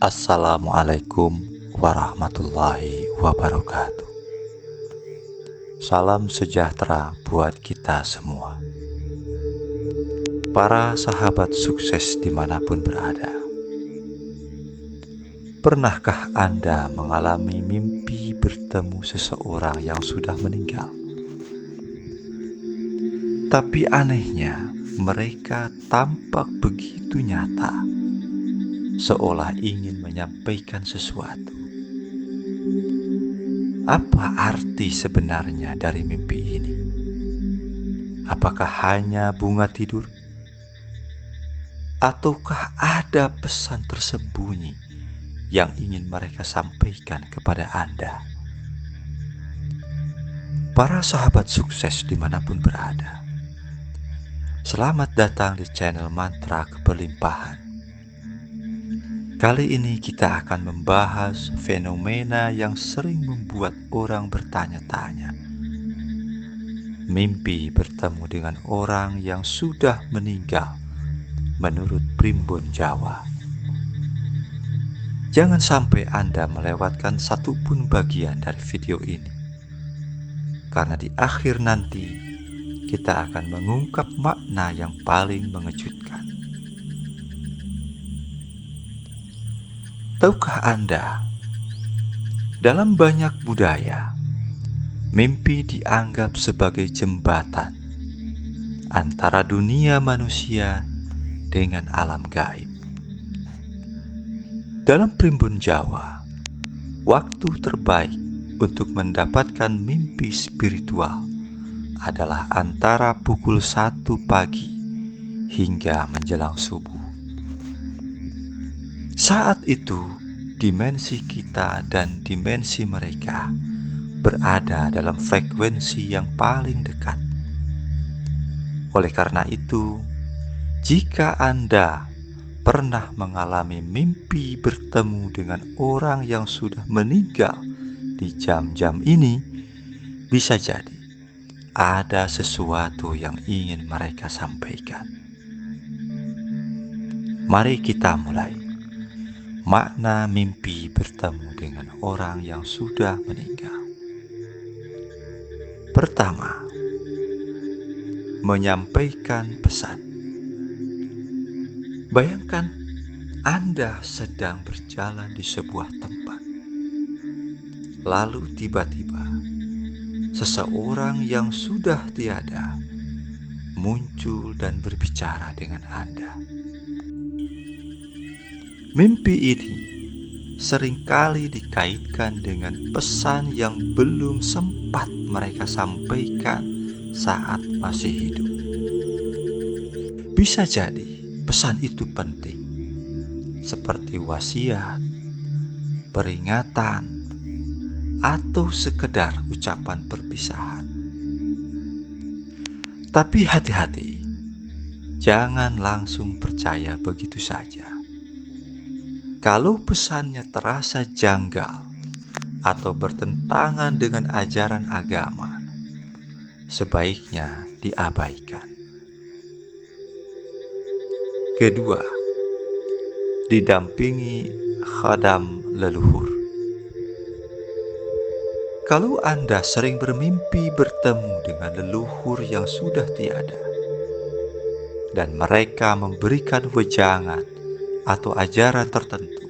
Assalamualaikum warahmatullahi wabarakatuh. Salam sejahtera buat kita semua. Para sahabat sukses dimanapun berada. Pernahkah Anda mengalami mimpi bertemu seseorang yang sudah meninggal? Tapi anehnya, mereka tampak begitu nyata, seolah ingin menyampaikan sesuatu. Apa arti sebenarnya dari mimpi ini? Apakah hanya bunga tidur? Ataukah ada pesan tersembunyi yang ingin mereka sampaikan kepada Anda? Para sahabat sukses dimanapun berada, selamat datang di channel Mantra Keberlimpahan. Kali ini kita akan membahas fenomena yang sering membuat orang bertanya-tanya. Mimpi bertemu dengan orang yang sudah meninggal menurut Primbon Jawa. Jangan sampai Anda melewatkan satupun bagian dari video ini, karena di akhir nanti kita akan mengungkap makna yang paling mengejutkan. Tahukah Anda, dalam banyak budaya, mimpi dianggap sebagai jembatan antara dunia manusia dengan alam gaib. Dalam Primbon Jawa, waktu terbaik untuk mendapatkan mimpi spiritual adalah antara pukul 1 pagi hingga menjelang subuh. Saat itu, dimensi kita dan dimensi mereka berada dalam frekuensi yang paling dekat. Oleh karena itu, jika Anda pernah mengalami mimpi bertemu dengan orang yang sudah meninggal di jam-jam ini, bisa jadi ada sesuatu yang ingin mereka sampaikan. Mari kita mulai. Makna mimpi bertemu dengan orang yang sudah meninggal. Pertama, menyampaikan pesan. Bayangkan Anda sedang berjalan di sebuah tempat. Lalu tiba-tiba seseorang yang sudah tiada muncul dan berbicara dengan Anda. Mimpi ini seringkali dikaitkan dengan pesan yang belum sempat mereka sampaikan saat masih hidup. Bisa jadi pesan itu penting, seperti wasiat, peringatan, atau sekedar ucapan perpisahan. Tapi hati-hati, jangan langsung percaya begitu saja. Kalau pesannya terasa janggal atau bertentangan dengan ajaran agama, sebaiknya diabaikan. Kedua, didampingi khadam leluhur. Kalau Anda sering bermimpi bertemu dengan leluhur yang sudah tiada, dan mereka memberikan wejangan atau ajaran tertentu,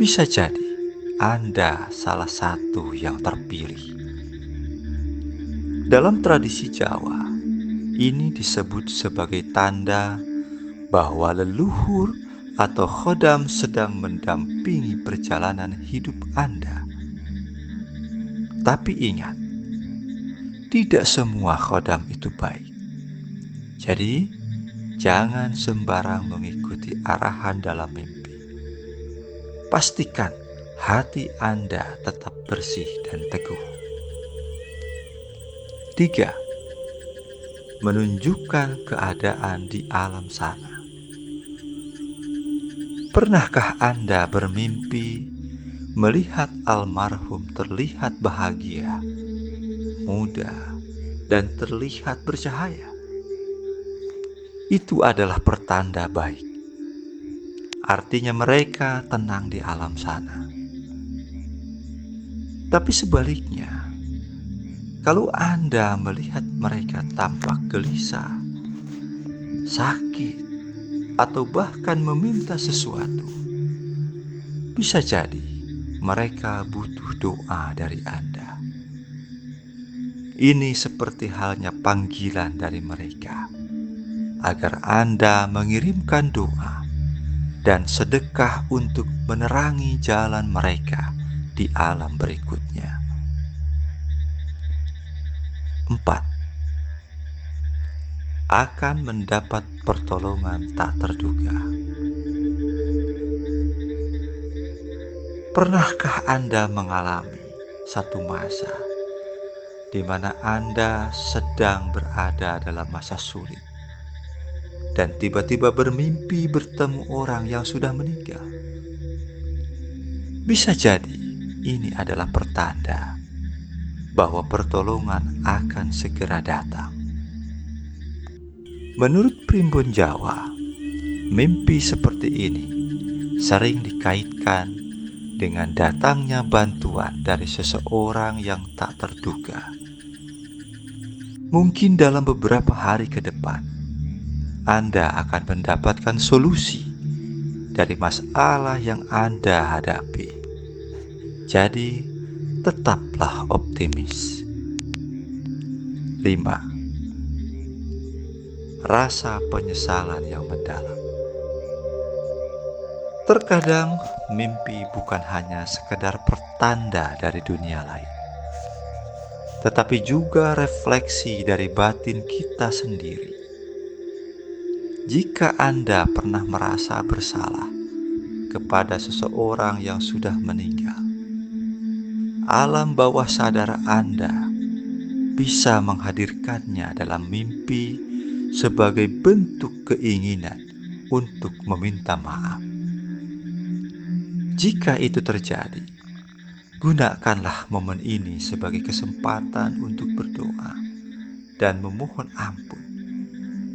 bisa jadi Anda salah satu yang terpilih. Dalam tradisi Jawa, ini disebut sebagai tanda bahwa leluhur atau khodam sedang mendampingi perjalanan hidup Anda. Tapi ingat, tidak semua khodam itu baik. Jadi, jangan sembarang mengikuti arahan dalam mimpi. Pastikan hati Anda tetap bersih dan teguh. 3. Menunjukkan keadaan di alam sana. Pernahkah Anda bermimpi melihat almarhum terlihat bahagia, muda, dan terlihat bercahaya? Itu adalah pertanda baik. artinya mereka tenang di alam sana. Tapi sebaliknya, kalau Anda melihat mereka tampak gelisah, sakit, atau bahkan meminta sesuatu, bisa jadi mereka butuh doa dari Anda. Ini seperti halnya panggilan dari mereka, agar Anda mengirimkan doa dan sedekah untuk menerangi jalan mereka di alam berikutnya. 4. Akan mendapat pertolongan tak terduga. Pernahkah Anda mengalami satu masa di mana Anda sedang berada dalam masa sulit dan tiba-tiba bermimpi bertemu orang yang sudah meninggal? Bisa jadi ini adalah pertanda bahwa pertolongan akan segera datang. Menurut Primbon Jawa, mimpi seperti ini sering dikaitkan dengan datangnya bantuan dari seseorang yang tak terduga. Mungkin dalam beberapa hari ke depan, Anda akan mendapatkan solusi dari masalah yang Anda hadapi. Jadi, tetaplah optimis. 5. Rasa penyesalan yang mendalam. Terkadang mimpi bukan hanya sekedar pertanda dari dunia lain, tetapi juga refleksi dari batin kita sendiri. Jika Anda pernah merasa bersalah kepada seseorang yang sudah meninggal, alam bawah sadar Anda bisa menghadirkannya dalam mimpi sebagai bentuk keinginan untuk meminta maaf. Jika itu terjadi, gunakanlah momen ini sebagai kesempatan untuk berdoa dan memohon ampun,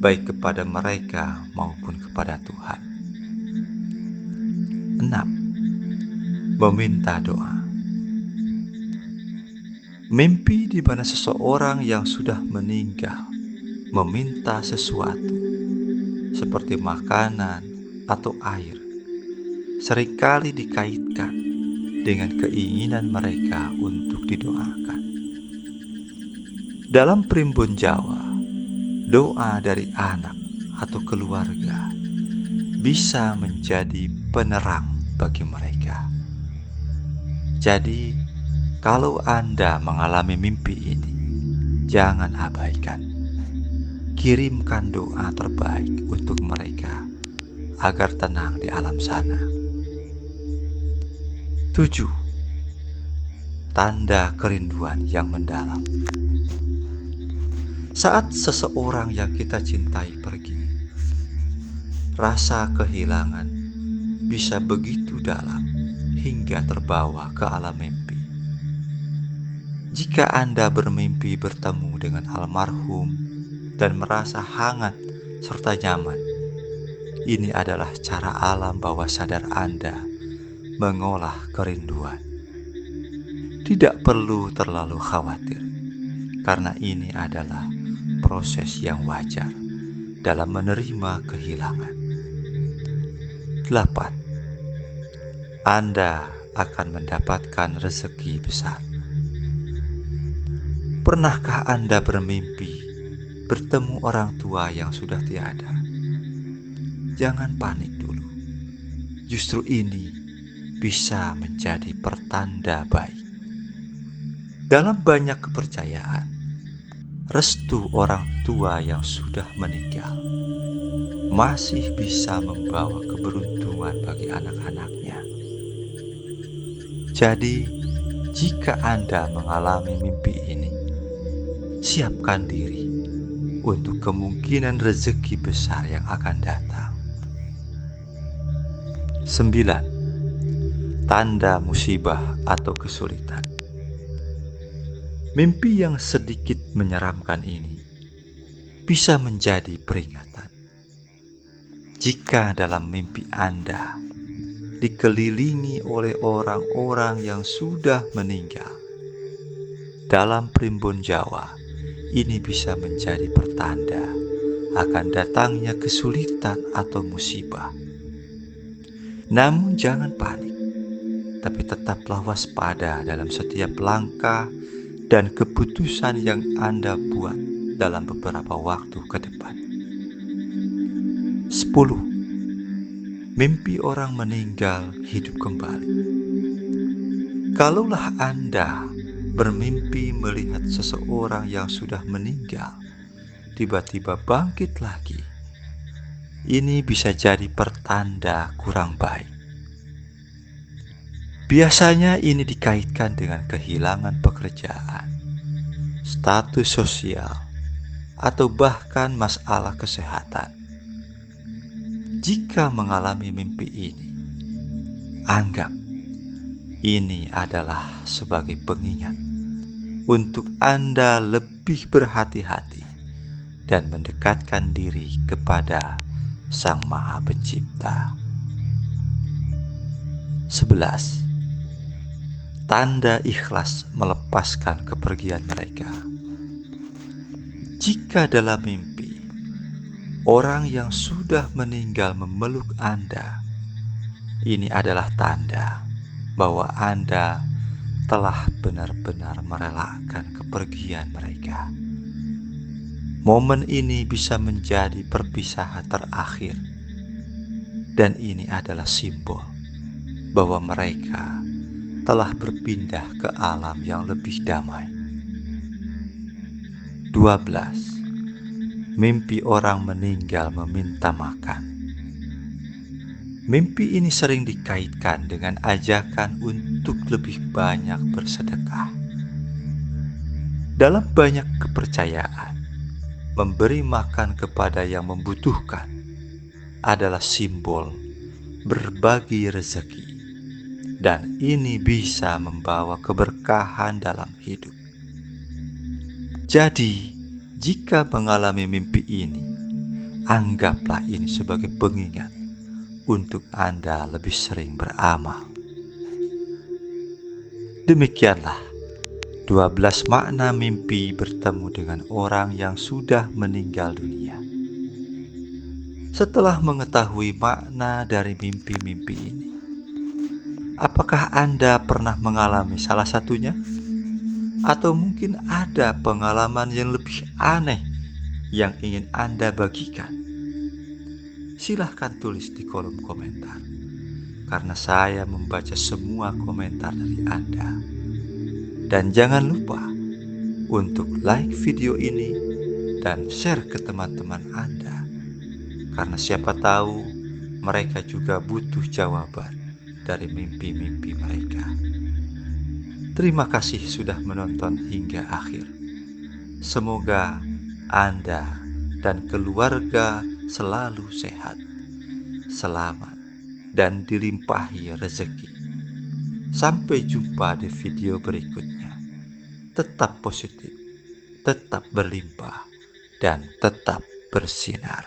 baik kepada mereka maupun kepada Tuhan. 6. Meminta doa. Mimpi di mana seseorang yang sudah meninggal meminta sesuatu, seperti makanan atau air, seringkali dikaitkan dengan keinginan mereka untuk didoakan. Dalam Primbon Jawa, doa dari anak atau keluarga bisa menjadi penerang bagi mereka. Jadi, kalau Anda mengalami mimpi ini, jangan abaikan. Kirimkan doa terbaik untuk mereka agar tenang di alam sana. 7. Tanda kerinduan yang mendalam. Saat seseorang yang kita cintai pergi, rasa kehilangan bisa begitu dalam hingga terbawa ke alam mimpi. Jika Anda bermimpi bertemu dengan almarhum dan merasa hangat serta nyaman, ini adalah cara alam bawah sadar Anda mengolah kerinduan. Tidak perlu terlalu khawatir, karena ini adalah proses yang wajar dalam menerima kehilangan. 8. Anda akan mendapatkan rezeki besar. Pernahkah Anda bermimpi bertemu orang tua yang sudah tiada? Jangan panik dulu. Justru ini bisa menjadi pertanda baik. Dalam banyak kepercayaan, restu orang tua yang sudah meninggal masih bisa membawa keberuntungan bagi anak-anaknya. Jadi, jika Anda mengalami mimpi ini, siapkan diri untuk kemungkinan rezeki besar yang akan datang. 9. Tanda musibah atau kesulitan. Mimpi yang sedikit menyeramkan ini bisa menjadi peringatan. Jika dalam mimpi Anda dikelilingi oleh orang-orang yang sudah meninggal. Dalam primbon Jawa, ini bisa menjadi pertanda akan datangnya kesulitan atau musibah. Namun jangan panik, tapi tetaplah waspada dalam setiap langkah dan keputusan yang Anda buat dalam beberapa waktu ke depan. 10. Mimpi orang meninggal hidup kembali. Kalaulah Anda bermimpi melihat seseorang yang sudah meninggal tiba-tiba bangkit lagi, ini bisa jadi pertanda kurang baik. Biasanya ini dikaitkan dengan kehilangan pekerjaan, status sosial, atau bahkan masalah kesehatan. Jika mengalami mimpi ini, anggap ini adalah sebagai pengingat untuk Anda lebih berhati-hati dan mendekatkan diri kepada Sang Maha Pencipta. 11. Tanda ikhlas melepaskan kepergian mereka. Jika dalam mimpi orang yang sudah meninggal memeluk Anda, ini adalah tanda bahwa Anda telah benar-benar merelakan kepergian mereka. Momen ini bisa menjadi perpisahan terakhir, dan ini adalah simbol bahwa mereka telah berpindah ke alam yang lebih damai. 12. Mimpi orang meninggal meminta makan. Mimpi ini sering dikaitkan dengan ajakan untuk lebih banyak bersedekah. Dalam banyak kepercayaan, memberi makan kepada yang membutuhkan adalah simbol berbagi rezeki, dan ini bisa membawa keberkahan dalam hidup. Jadi, jika mengalami mimpi ini, anggaplah ini sebagai pengingat untuk Anda lebih sering beramal. Demikianlah 12 makna mimpi bertemu dengan orang yang sudah meninggal dunia. Setelah mengetahui makna dari mimpi-mimpi ini, apakah Anda pernah mengalami salah satunya? Atau mungkin ada pengalaman yang lebih aneh yang ingin Anda bagikan? Silahkan tulis di kolom komentar, karena saya membaca semua komentar dari Anda. Dan jangan lupa untuk like video ini dan share ke teman-teman Anda, karena siapa tahu mereka juga butuh jawaban dari mimpi-mimpi mereka. Terima kasih sudah menonton hingga akhir. Semoga Anda dan keluarga selalu sehat, selamat, dan dilimpahi rezeki. Sampai jumpa di video berikutnya. Tetap positif, tetap berlimpah, dan tetap bersinar.